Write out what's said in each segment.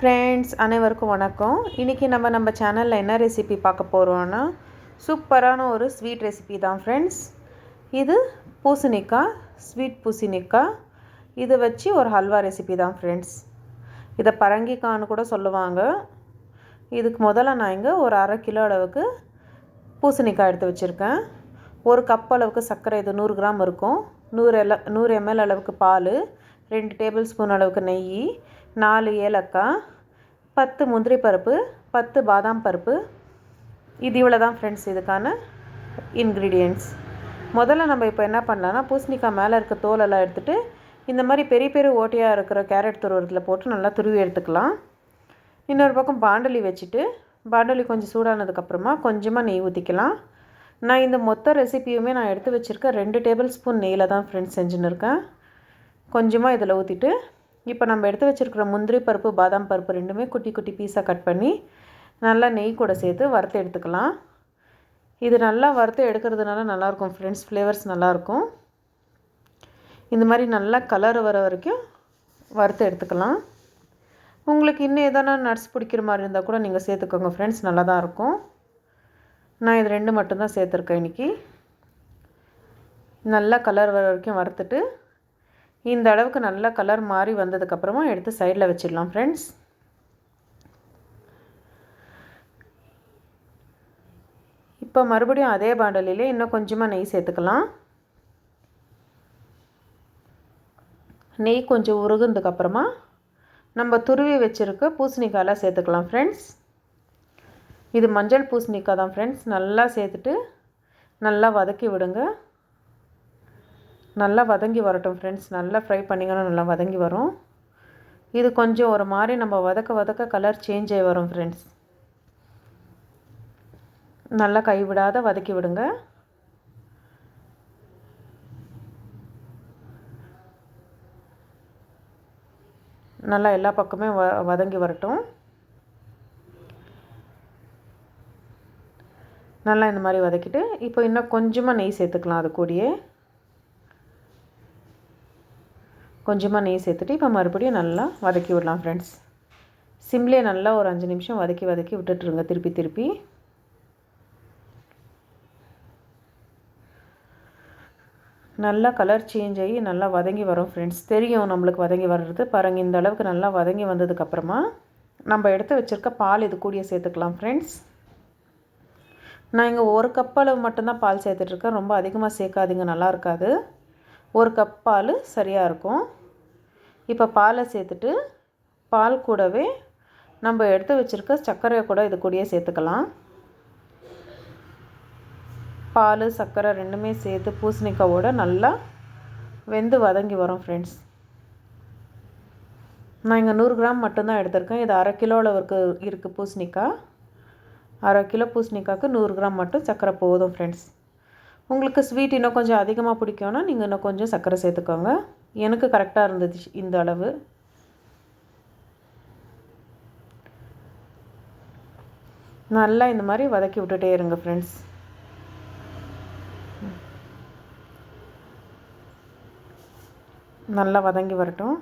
Friends அனைவருக்கும் வணக்கம். இன்றைக்கி நம்ம சேனலில் என்ன ரெசிபி பார்க்க போகிறோன்னா, சூப்பரான ஒரு ஸ்வீட் ரெசிபி தான் ஃப்ரெண்ட்ஸ். இது பூசணிக்காய், ஸ்வீட் பூசணிக்காய். இதை வச்சு ஒரு ஹல்வா ரெசிபி தான் ஃப்ரெண்ட்ஸ். இதை பரங்கிக்கான்னு கூட சொல்லுவாங்க. இதுக்கு முதல்ல நான் இங்கே ஒரு 1/2 கிலோ அளவுக்கு பூசணிக்காய் எடுத்து வச்சுருக்கேன். ஒரு கப் அளவுக்கு சர்க்கரை, இது 100 கிராம் இருக்கும். 100 ml அளவுக்கு பால், 2 டேபிள் ஸ்பூன் அளவுக்கு நெய், 4 ஏலக்காய், 10 முந்திரி பருப்பு, 10 பாதாம் பருப்பு. இது இவ்வளோ தான் ஃப்ரெண்ட்ஸ் இதுக்கான இன்க்ரீடியன்ட்ஸ். முதல்ல நம்ம இப்போ என்ன பண்ணலான்னா, பூசணிக்காய் மேலே இருக்க தோலெல்லாம் எடுத்துகிட்டு இந்த மாதிரி பெரிய பெரிய ஓட்டையாக இருக்கிற கேரட் துருவத்தில் போட்டு நல்லா துருவி எடுத்துக்கலாம். இன்னொரு பக்கம் பாண்டலி வச்சுட்டு, பாண்டலி கொஞ்சம் சூடானதுக்கப்புறமா கொஞ்சமாக நெய் ஊற்றிக்கலாம். நான் இந்த மொத்த ரெசிப்பியுமே நான் எடுத்து வச்சுருக்கேன் 2 டேபிள் ஸ்பூன் நெய்யில் தான் ஃப்ரெண்ட்ஸ் செஞ்சுன்னு இருக்கேன். கொஞ்சமாக இதில் ஊற்றிட்டு, இப்போ நம்ம எடுத்து வச்சுருக்கிற முந்திரி பருப்பு, பாதாம் பருப்பு ரெண்டுமே குட்டி குட்டி பீஸாக கட் பண்ணி நல்லா நெய் கூட சேர்த்து வறுத்து எடுத்துக்கலாம். இது நல்லா வறுத்து எடுக்கிறதுனால நல்லாயிருக்கும் ஃப்ரெண்ட்ஸ், ஃப்ளேவர்ஸ் நல்லாயிருக்கும். இந்த மாதிரி நல்லா கலர் வர வரைக்கும் வறுத்து எடுத்துக்கலாம். உங்களுக்கு இன்னும் எதனா நட்ஸ் பிடிக்கிற மாதிரி இருந்தால் கூட நீங்கள் சேர்த்துக்கோங்க ஃப்ரெண்ட்ஸ், நல்லா தான் இருக்கும். நான் இது 2 மட்டும்தான் சேர்த்துருக்கேன் இன்றைக்கி. நல்லா கலர் வர வரைக்கும் வறுத்துட்டு, இந்த அளவுக்கு நல்லா கலர் மாறி வந்ததுக்கப்புறமா எடுத்து சைடில் வச்சிடலாம் ஃப்ரெண்ட்ஸ். இப்போ மறுபடியும் அதே பாண்டலிலே இன்னும் கொஞ்சமாக நெய் சேர்த்துக்கலாம். நெய் கொஞ்சம் உருகுனதுக்கப்புறமா நம்ம துருவி வச்சுருக்க பூசணிக்காயெல்லாம் சேர்த்துக்கலாம் ஃப்ரெண்ட்ஸ். இது மஞ்சள் பூசணிக்காய் தான் ஃப்ரெண்ட்ஸ். நல்லா சேர்த்துட்டு நல்லா வதக்கி விடுங்க. நல்லா வதங்கி வரட்டும் ஃப்ரெண்ட்ஸ். நல்லா ஃப்ரை பண்ணிங்கன்னா நல்லா வதங்கி வரும். இது கொஞ்சம் ஒரு மாதிரி நம்ம வதக்க கலர் சேஞ்ச் ஆகி வரும் ஃப்ரெண்ட்ஸ். நல்லா கைவிடாத வதக்கி விடுங்க. நல்லா எல்லா பக்கமே வதங்கி வரட்டும். நல்லா இந்த மாதிரி வதக்கிட்டு, இப்போ இன்னும் கொஞ்சமாக நெய் சேர்த்துக்கலாம். அது கூடயே கொஞ்சமாக நெய் சேர்த்துட்டு இப்போ மறுபடியும் நல்லா வதக்கி விடலாம் ஃப்ரெண்ட்ஸ். சிம்லே நல்லா ஒரு 5 நிமிஷம் வதக்கி விட்டுட்டுருங்க. திருப்பி நல்லா கலர் சேஞ்ச் ஆகி நல்லா வதங்கி வரும் ஃப்ரெண்ட்ஸ். தெரியும் நம்மளுக்கு வதங்கி வர்றது. பாருங்கள், இந்த அளவுக்கு நல்லா வதங்கி வந்ததுக்கப்புறமா நம்ம எடுத்து வச்சுருக்க பால் இது கூடயே சேர்த்துக்கலாம் ஃப்ரெண்ட்ஸ். நான் இங்கே 1 கப் அளவு மட்டும்தான் பால் சேர்த்துட்ருக்கேன். ரொம்ப அதிகமாக சேர்க்காதீங்க, நல்லா இருக்காது. 1 கப் பால் சரியாக இருக்கும். இப்போ பாலை சேர்த்துட்டு, பால் கூடவே நம்ம எடுத்து வச்சுருக்க சர்க்கரையை கூட இது கூடயே சேர்த்துக்கலாம். பால், சர்க்கரை ரெண்டுமே சேர்த்து பூசணிக்காவோட நல்லா வெந்து வதங்கி வரும் ஃப்ரெண்ட்ஸ். நான் இங்கே 100 கிராம் மட்டும்தான் எடுத்திருக்கேன். இது 1/2 கிலோ அளவுக்கு இருக்குது பூசணிக்காய். 1/2 கிலோ பூசணிக்காய்க்கு 100 கிராம் மட்டும் சர்க்கரை போதும் ஃப்ரெண்ட்ஸ். உங்களுக்கு ஸ்வீட் இன்னும் கொஞ்சம் அதிகமாக பிடிக்கும்னா நீங்கள் இன்னும் கொஞ்சம் சர்க்கரை சேர்த்துக்கோங்க. எனக்கு கரெக்டாக இருந்தது இந்த அளவு. நல்லா இந்த மாதிரி வதக்கி விட்டுட்டே இருங்க ஃப்ரெண்ட்ஸ். நல்லா வதங்கி வரட்டும்.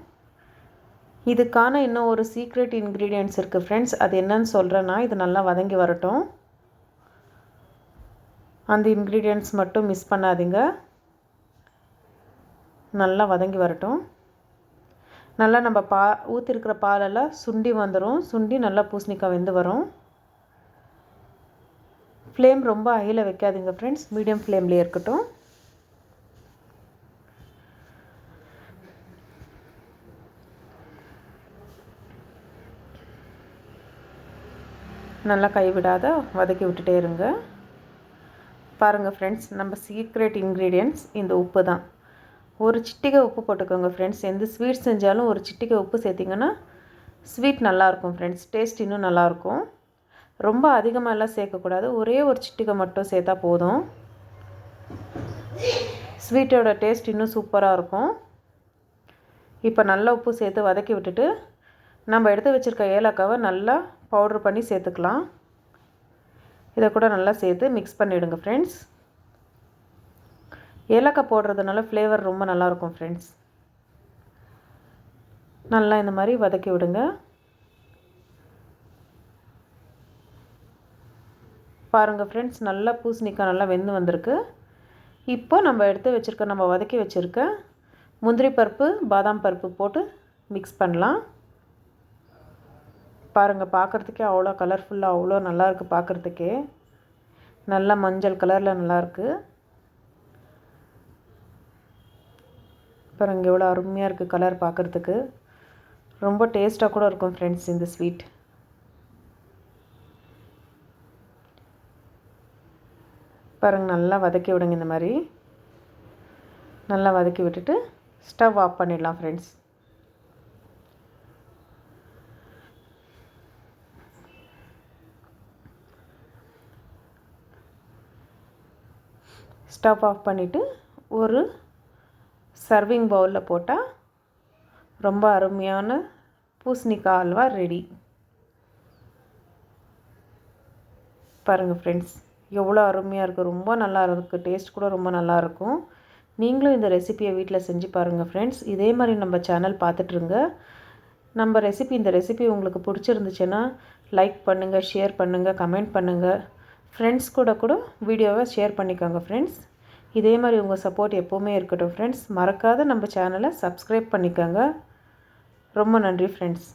இதுக்கான இன்னும் ஒரு சீக்ரெட் இன்க்ரீடியன்ட்ஸ் இருக்குது ஃப்ரெண்ட்ஸ். அது என்னன்னு சொல்கிறேன்னா, இது நல்லா வதங்கி வரட்டும். அந்த இன்க்ரீடியன்ட்ஸ் மட்டும் மிஸ் பண்ணாதீங்க. நல்லா வதங்கி வரட்டும். நல்லா நம்ம ஊற்றிருக்கிற பாலெல்லாம் சுண்டி வந்துடும். சுண்டி நல்லா பூசணிக்காய் வெந்து வரும். ஃப்ளேம் ரொம்ப ஹையில் வைக்காதீங்க ஃப்ரெண்ட்ஸ், மீடியம் ஃப்ளேம்லேயே இருக்கட்டும். நல்லா கைவிடாத வதக்கி விட்டுட்டே இருங்க. பாருங்கள் ஃப்ரெண்ட்ஸ், நம்ம சீக்ரெட் இன்க்ரீடியன்ட்ஸ் இந்த உப்பு தான். ஒரு சிட்டிகை உப்பு போட்டுக்கோங்க ஃப்ரெண்ட்ஸ். எந்த ஸ்வீட் செஞ்சாலும் ஒரு சிட்டிகை உப்பு சேர்த்திங்கன்னா ஸ்வீட் நல்லாயிருக்கும் ஃப்ரெண்ட்ஸ். டேஸ்ட் இன்னும் நல்லாயிருக்கும். ரொம்ப அதிகமாக எல்லாம் சேர்க்கக்கூடாது. ஒரே ஒரு சிட்டிகை மட்டும் சேர்த்தா போதும். ஸ்வீட்டோட டேஸ்ட் இன்னும் சூப்பராக இருக்கும். இப்போ நல்லா உப்பு சேர்த்து வதக்கி விட்டுட்டு, நம்ம எடுத்து வச்சுருக்க ஏலக்காவை நல்லா பவுட்ரு பண்ணி சேர்த்துக்கலாம். இதை கூட நல்லா சேர்த்து மிக்ஸ் பண்ணிவிடுங்க ஃப்ரெண்ட்ஸ். ஏலக்காய் போடுறதுனால ஃப்ளேவர் ரொம்ப நல்லாயிருக்கும் ஃப்ரெண்ட்ஸ். நல்லா இந்த மாதிரி வதக்கி விடுங்க. பாருங்கள் ஃப்ரெண்ட்ஸ், நல்லா பூசணிக்காய் நல்லா வெந்து வந்திருக்கு. இப்போ நம்ம எடுத்து வச்சுருக்க, நம்ம வதக்கி வச்சுருக்க முந்திரி பருப்பு, பாதாம் பருப்பு போட்டு மிக்ஸ் பண்ணலாம். பாருங்கள், பார்க்குறதுக்கே அவ்வளோ கலர்ஃபுல்லாக அவ்வளோ நல்லாயிருக்கு. பார்க்குறதுக்கே நல்லா மஞ்சள் கலரில் நல்லாயிருக்கு. பாருங்கள் எவ்வளோ அருமையாக இருக்குது கலர் பார்க்குறதுக்கு. ரொம்ப டேஸ்ட்டாக கூட இருக்கும் ஃப்ரெண்ட்ஸ் இந்த ஸ்வீட். பாருங்கள், நல்லா வதக்கி விடுங்க. இந்த மாதிரி நல்லா வதக்கி விட்டுட்டு ஸ்டவ் ஆஃப் பண்ணிடலாம் ஃப்ரெண்ட்ஸ். ஸ்டவ் ஆஃப் பண்ணிவிட்டு ஒரு சர்விங் பவுலில் போட்டால் ரொம்ப அருமையான பூசணிக்காய் அல்வா ரெடி. பாருங்கள் ஃப்ரெண்ட்ஸ், எவ்வளோ அருமையாக இருக்குது. ரொம்ப நல்லா இருக்குது. டேஸ்ட் கூட ரொம்ப நல்லாயிருக்கும். நீங்களும் இந்த ரெசிபியை வீட்டில் செஞ்சு பாருங்கள் ஃப்ரெண்ட்ஸ். இதே மாதிரி நம்ம சேனல் பார்த்துட்ருங்க. இந்த ரெசிபி உங்களுக்கு பிடிச்சிருந்துச்சுன்னா லைக் பண்ணுங்கள், ஷேர் பண்ணுங்கள், கமெண்ட் பண்ணுங்கள். ஃப்ரெண்ட்ஸ் கூட வீடியோவை ஷேர் பண்ணிக்கோங்க ஃப்ரெண்ட்ஸ். இதே மாதிரி உங்கள் சப்போர்ட் எப்போவுமே இருக்கட்டும் ஃப்ரெண்ட்ஸ். மறக்காத நம்ம சேனலை சப்ஸ்கிரைப் பண்ணிக்கோங்க. ரொம்ப நன்றி ஃப்ரெண்ட்ஸ்.